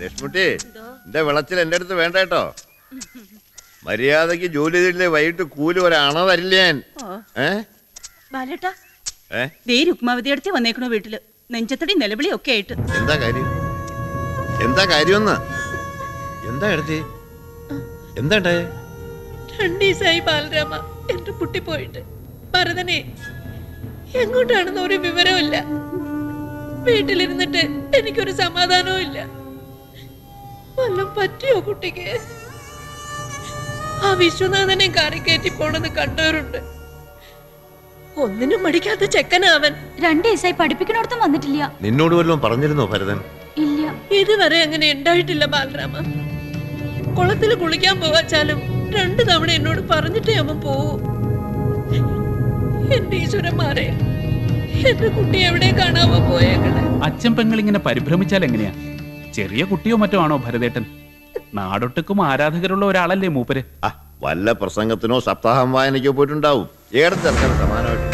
ലക്ഷ്മുട്ടി, എന്റെ വിളച്ചിൽ എന്റെ അടുത്ത് വേണ്ട കേട്ടോ. മര്യാദക്ക് ജോലി ചെയ്തില്ലേ വൈകിട്ട് കൂലി ഒരണ തരില്ല ഞാൻ. രുക്മാവതി അടുത്ത് വന്നേക്കണോ വീട്ടില്, നെഞ്ചത്തടി നിലവിളി ഒക്കെ ആയിട്ട്. എന്താ കാര്യം? എന്താ കാര്യം? എന്താ എടുത്തി? എന്താ 2 ദിവസമായി ബാലരാമ എന്റെ കുട്ടി പോയിട്ട്. ഭരതനെ എങ്ങോട്ടാണെന്ന് ഒരു വിവരമില്ല. വീട്ടിലിരുന്നിട്ട് എനിക്കൊരു സമാധാനവും ഇല്ല. വല്ലതും പറ്റിയോ കുട്ടിക്ക്? ആ വിശ്വനാഥനെ കാറിക്കയറ്റി പോണെന്ന് കണ്ടവരുണ്ട്. ഒന്നിനും മടിക്കാത്ത ചെക്കനാവൻ. 2 ദിവസമായി പഠിപ്പിക്കണോടത്തും വന്നിട്ടില്ല. നിന്നോട് വല്ലതും പറഞ്ഞിരുന്നോ ഭരതൻ? ഇല്ല, ഇതുവരെ അങ്ങനെ ഉണ്ടായിട്ടില്ല ബാലരാമ. കുളത്തിൽ കുളിക്കാൻ പോവാച്ചാലും 2 തവണ എന്നോട് പറഞ്ഞിട്ടേ അവൻ പോവൂ. എന്റെ ഈശ്വരന്മാരെ, എന്റെ കുട്ടി എവിടെ കാണാവോ പോയേക്കണേ. അച്ഛൻ പെങ്ങൾ ഇങ്ങനെ പരിഭ്രമിച്ചാൽ എങ്ങനെയാ? ചെറിയ കുട്ടിയോ മറ്റോ ആണോ ഭരതേട്ടൻ? നാടൊട്ടുക്കും ആരാധകരുള്ള ഒരാളല്ലേ മൂപ്പര്. വല്ല പ്രസംഗത്തിനോ സപ്താഹം വായനയ്ക്കോ പോയിട്ടുണ്ടാവും. ഏടത്തിറക്കാൻ സമാനമായിട്ട്.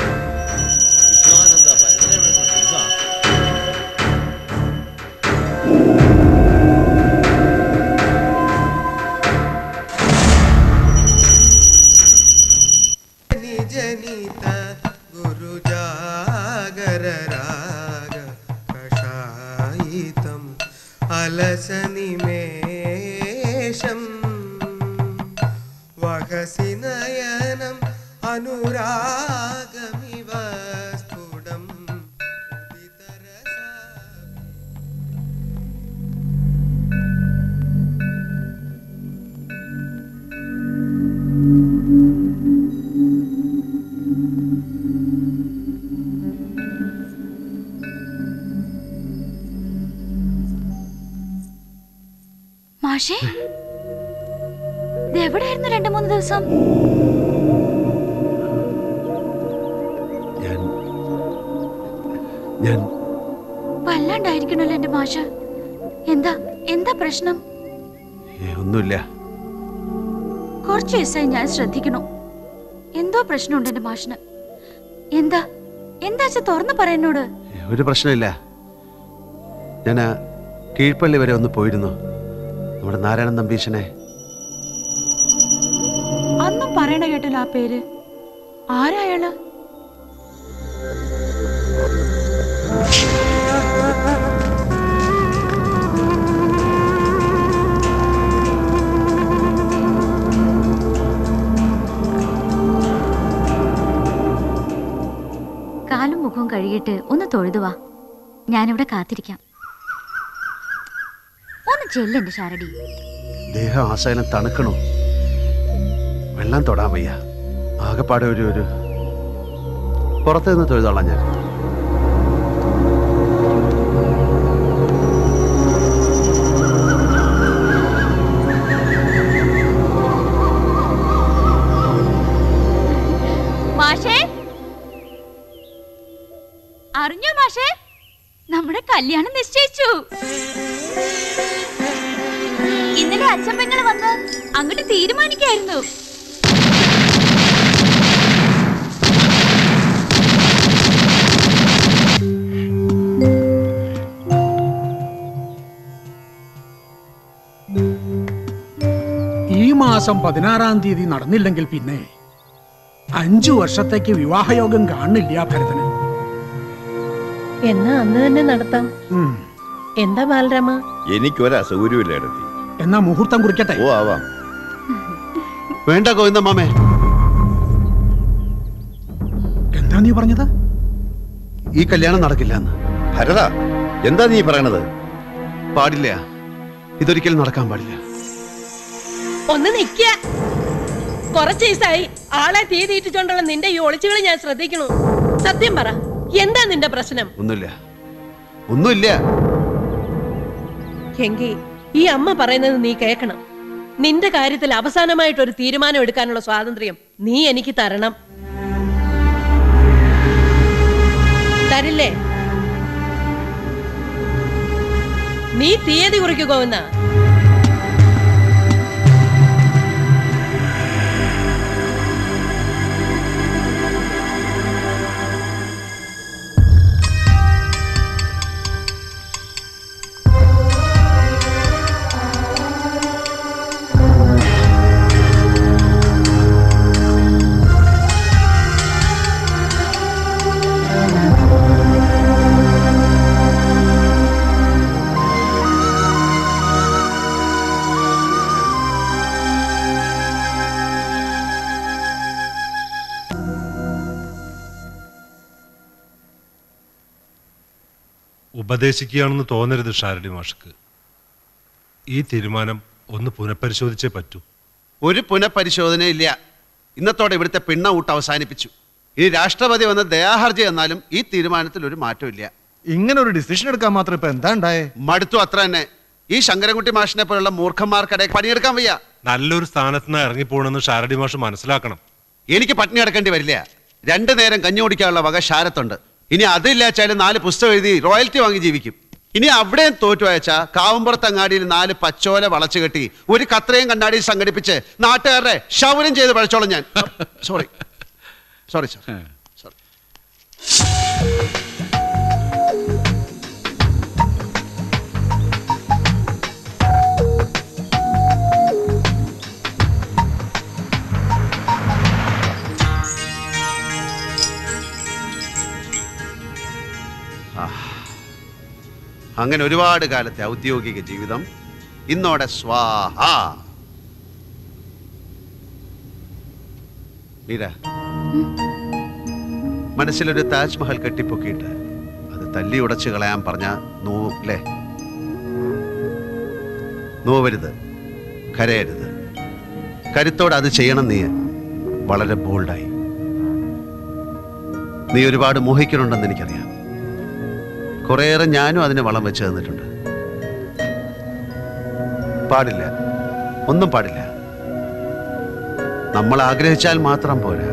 അലസനിമേഷം വഹസിനയനം അനുരാഗമിവ സ്ഫുടം. മാഷേ, എവിടെയായിരുന്നു 2-3 ദിവസം? വല്ലാണ്ടായിരിക്കണല്ലോ എന്റെ മാഷ. എന്താ പ്രശ്നം? ഒന്നുമില്ല. കുറച്ച് ദിവസമായി ഞാൻ ശ്രദ്ധിക്കണു. എന്തോ പ്രശ്നമുണ്ട് എന്റെ മാഷിന്. എന്താ തുറന്നു പറയുന്നോട്. ഒരു പ്രശ്നമില്ല. ഞാൻ കീഴ്പള്ളി വരെ ഒന്ന് പോയിരുന്നു. നമ്മുടെ നാരായണൻ നമ്പീശനെ. അന്നും പറയണ കേട്ടല്ലോ ആ പേര്. ആരായാള്? കാലും മുഖവും കഴുകിയിട്ട് ഒന്ന് തൊഴുതുവാ. ഞാനിവിടെ കാത്തിരിക്കാം. ഒന്ന് ചെല്ലെന്റെ ശാരടി. ദേഹം ആശാനം തണുക്കണു. വെള്ളം തൊടാൻ വയ്യ. ആകെപ്പാടെ ഒരു പുറത്ത് നിന്ന് തൊഴുതോളാം ഞാൻ. മാഷേ, അറിഞ്ഞോ മാഷേ, നമ്മുടെ കല്യാണം നിശ്ചയിച്ചു. ഇന്നലെ അച്ഛൻ പെങ്ങള് വന്ന് അങ്ങോട്ട് തീരുമാനിക്കായിരുന്നു. ഈ മാസം 16-ാം തീയതി നടന്നില്ലെങ്കിൽ പിന്നെ 5 വർഷത്തേക്ക് വിവാഹയോഗം കാണില്ല ഭരതന്. എന്നാ അന്ന് തന്നെ നടത്താം. എന്താ ബാലരാമ? എനിക്കൊരു അസൗകര്യമില്ല. എന്നാ മുഹൂർത്തം കുറിക്കട്ടെ. ഓ ആവാം. വേണ്ട ഗോവിന്ദ മാമേ. എന്താ നീ പറഞ്ഞത്? ഈ കല്യാണം നടക്കില്ല എന്ന്. ഭരത, എന്താ നീ പറയണത്? പാടില്ല. ഇതൊരിക്കലും നടക്കാൻ പാടില്ല. ഒന്ന് നിക്ക. കുറച്ച് ദിവസമായി ആളെ തീ തീറ്റിച്ചോണ്ടുള്ള നിന്റെ ഈ ഒളിച്ചുകളി ഞാൻ ശ്രദ്ധിക്കണു. സത്യം പറ, എന്താ നിന്റെ പ്രശ്നം? ഒന്നുമില്ല. എങ്കി ഈ അമ്മ പറയുന്നത് നീ കേൾക്കണം. നിന്റെ കാര്യത്തിൽ അവസാനമായിട്ടൊരു തീരുമാനം എടുക്കാനുള്ള സ്വാതന്ത്ര്യം നീ എനിക്ക് തരണം. തരില്ലേ? നീ തീയതി കുറിക്കുകയെന്ന ഉപദേശിക്കുകയാണെന്ന് തോന്നരുത് ഷാരടി മാഷക്ക്. ഈ തീരുമാനം ഒന്ന് പുനഃപരിശോധിച്ചേ പറ്റൂ. ഒരു പുനഃപരിശോധനയില്ല. ഇന്നത്തോടെ ഇവിടുത്തെ പിണ്ണ അവസാനിപ്പിച്ചു. ഇനി രാഷ്ട്രപതി വന്ന് ദയാഹർജി എന്നാലും ഈ തീരുമാനത്തിൽ ഒരു മാറ്റവും ഇല്ല. ഇങ്ങനെ ഒരു ഡിസിഷൻ എടുക്കാൻ മാത്രം ഇപ്പൊ എന്താ ഉണ്ടായേ? മടുത്തു, അത്ര തന്നെ. ഈ ശങ്കരൻകുട്ടി മാഷിനെ പോലുള്ള മൂർഖന്മാർക്കിടെ പണിയെടുക്കാൻ വയ്യ. നല്ലൊരു സ്ഥാനത്ത് നിന്ന് ഇറങ്ങിപ്പോണെന്ന് ഷാരടി മാഷ് മനസ്സിലാക്കണം. എനിക്ക് പട്ടിണി അടക്കേണ്ടി വരില്ല. 2 നേരം കഞ്ഞി കുടിക്കാനുള്ള വക ഷാരത്തുണ്ട്. ഇനി അതില്ലാച്ചാലും 4 പുസ്തകം എഴുതി റോയൽറ്റി വാങ്ങി ജീവിക്കും. ഇനി അവിടെയും തോറ്റു അയച്ചാ കാവുമ്പുറത്ത് അങ്ങാടിയിൽ 4 പച്ചോല വളച്ചു കെട്ടി ഒരു കത്രയും കണ്ണാടിയിൽ സംഘടിപ്പിച്ച് നാട്ടുകാരുടെ ക്ഷൗരം ചെയ്ത് പഴച്ചോളം ഞാൻ. Sorry sorry sir, sorry. അങ്ങനെ ഒരുപാട് കാലത്തെ ഔദ്യോഗിക ജീവിതം ഇന്നോടെ സ്വാഹ. മീര, മനസ്സിലൊരു താജ്മഹൽ കെട്ടിപ്പൊക്കിയിട്ട് അത് തല്ലി ഉടച്ചു കളയാൻ പറഞ്ഞ നോവല്ലേ? നോവരുത്, കരയരുത്. കരുത്തോടെ അത് ചെയ്യണം. നീ വളരെ ബോൾഡായി. നീ ഒരുപാട് മോഹിക്കുന്നുണ്ടെന്ന് എനിക്കറിയാം. കുറേയേറെ ഞാനും അതിന് വളം വെച്ച് തന്നിട്ടുണ്ട്. പാടില്ല, ഒന്നും പാടില്ല. നമ്മൾ ആഗ്രഹിച്ചാൽ മാത്രം പോരാ,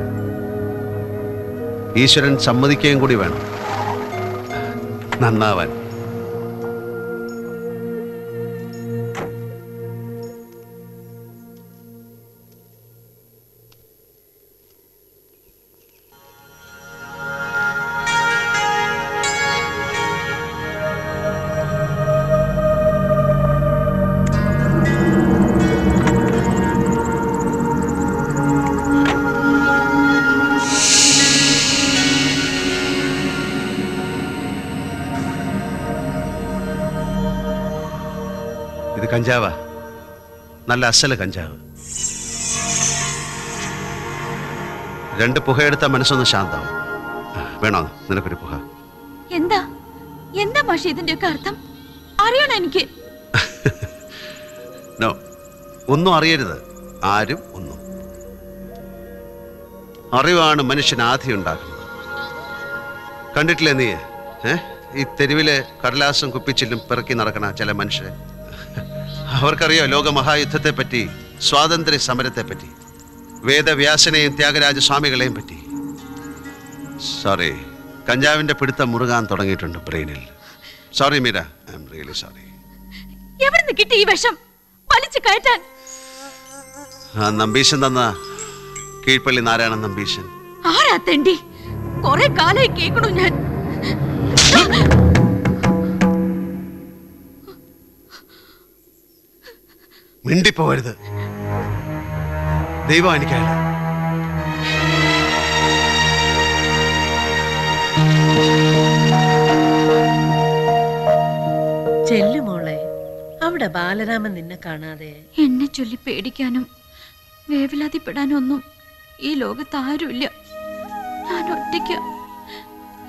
ഈശ്വരൻ സമ്മതിക്കുകയും കൂടി വേണം നന്നാവാൻ. ഇത് കഞ്ചാവാ, നല്ല അസല് കഞ്ചാവ്. 2 പുകയെടുത്ത മനസ്സൊന്ന് ശാന്താവും. വേണോ നിനക്കൊരു പുക? എന്താ എന്താ മാഷി ഇതിന്റെയൊക്കെ അർത്ഥം അറിയണം എനിക്ക്. നോ, ഒന്നും അറിയരുത്. ആരും ഒന്നും. അറിവാണ് മനുഷ്യന് ആധി ഉണ്ടാക്കുന്നത്. കണ്ടിട്ടില്ലേ നീ ഈ തെരുവിലെ കടലാസും കുപ്പിച്ചില്ലും പിറക്കി നടക്കണ ചില മനുഷ്യരെ? അവർക്കറിയോ ലോകമഹായുദ്ധത്തെ പറ്റി, സ്വാതന്ത്ര്യ സമരത്തെ പറ്റി, വേദവ്യാസനെയും ത്യാഗരാജ സ്വാമികളെയും പറ്റി. സോറി, കഞ്ചാവിന്റെ പിടുത്തം മുറുകാൻ തുടങ്ങിയിട്ടുണ്ട് ബ്രെയിനിൽ. Sorry Meera, I am really sorry. എവിടുന്ന് കിട്ടി ഈ വിഷം വലിച്ചു കയറ്റാൻ? ആ നമ്പീശൻ തന്ന കീഴ്പള്ളി നാരായണൻ നമ്പീശൻ. ആരാ തെണ്ടി? കുറെ കാലായി കേൾക്കണു ഞാൻ. മിണ്ടിപ്പോവരുത്. ദൈവം എനിക്കല്ല. ചെല്ലുമോളെ, അവിടെ ബാലരാമൻ നിന്നെ കാണാതെ. എന്നെ ചൊല്ലി പേടിക്കാനും വേവലാതിപ്പെടാനും ഒന്നും ഈ ലോകത്ത് ആരുമില്ല. ഞാൻ ഒറ്റയ്ക്ക.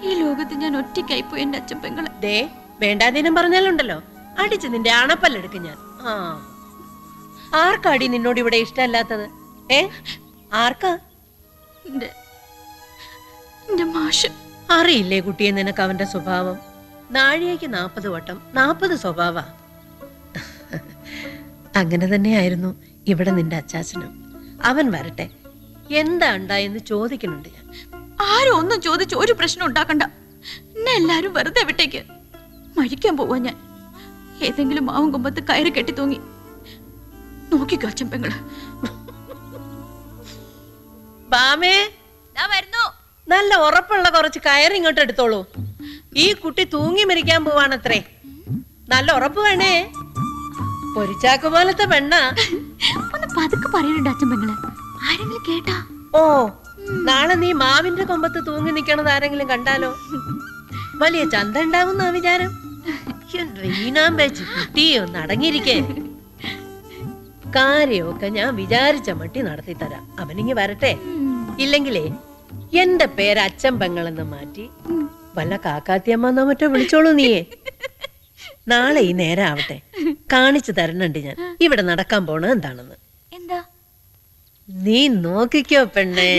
ഈ ലോകത്ത് ഞാൻ ഒറ്റയ്ക്കായിപ്പോയി എന്റെ അച്ഛൻ പെങ്ങളെ. ദേ, വേണ്ടാതീനം പറഞ്ഞാലുണ്ടല്ലോ അടിച്ച് നിന്റെ അണപ്പല്ലെടുക്കും ഞാൻ. ആർക്കാടി നിന്നോട് ഇവിടെ ഇഷ്ടമല്ലാത്തത്? ആർക്കാ? എന്റെ മാഷ്. അറിയില്ലേ കുട്ടിയെ നിനക്ക് അവന്റെ സ്വഭാവം? നാഴികയ്ക്ക് 40 വട്ടം 40 സ്വഭാവ. അങ്ങനെ തന്നെയായിരുന്നു ഇവിടെ നിന്റെ അച്ചാച്ചനും. അവൻ വരട്ടെ, എന്താ ഉണ്ടായെന്ന് ചോദിക്കുന്നുണ്ട് ഞാൻ. ആരും ഒന്നും ചോദിച്ച് ഒരു പ്രശ്നം ഉണ്ടാക്കണ്ട. എന്നെ എല്ലാരും വെറുതെ വിട്ടേക്ക്. മരിക്കാൻ പോവാ ഞാൻ. ഏതെങ്കിലും മാവും കൊമ്പത്ത് കയറി കെട്ടി തൂങ്ങി നോക്കിക്കോ അച്ഛൻ പെങ്ങള്. ബാമേ, നല്ല ഉറപ്പുള്ള കുറച്ച് കയറി ഇങ്ങോട്ട് എടുത്തോളൂ. ഈ കുട്ടി തൂങ്ങി മരിക്കാൻ പോവാണത്രേ. നല്ല ഉറപ്പ് വേണേ. പൊരിച്ചാക്ക് പോലത്തെ പെണ്ണ. ഒന്ന് പതുക്കെ പറയുന്നുണ്ട് അച്ഛൻ പെങ്ങള്. ആരെങ്കിലും കേട്ടാ? ഓ, നാളെ നീ മാവിന്റെ കൊമ്പത്ത് തൂങ്ങി നിക്കണത് ആരെങ്കിലും കണ്ടാലോ? വലിയ ചന്ത ഉണ്ടാവുന്ന വിചാരം. കുട്ടിയെ ഒന്ന് അടങ്ങിയിരിക്കേ. കാര്യമൊക്കെ ഞാൻ വിചാരിച്ച മട്ടി നടത്തി തരാം. അവനിങ്ങി വരട്ടെ. ഇല്ലെങ്കിലേ എന്റെ പേര് അച്ഛൻ പെങ്ങളെന്ന് മാറ്റി വല്ല കാക്കാത്തിയമ്മ മറ്റോ വിളിച്ചോളൂ നീയെ. നാളെ ഈ നേരം ആവട്ടെ, കാണിച്ചു തരണുണ്ട് ഞാൻ ഇവിടെ നടക്കാൻ പോണ എന്താണെന്ന്. എന്താ? നീ നോക്കിക്കോ പെണ്ണേ.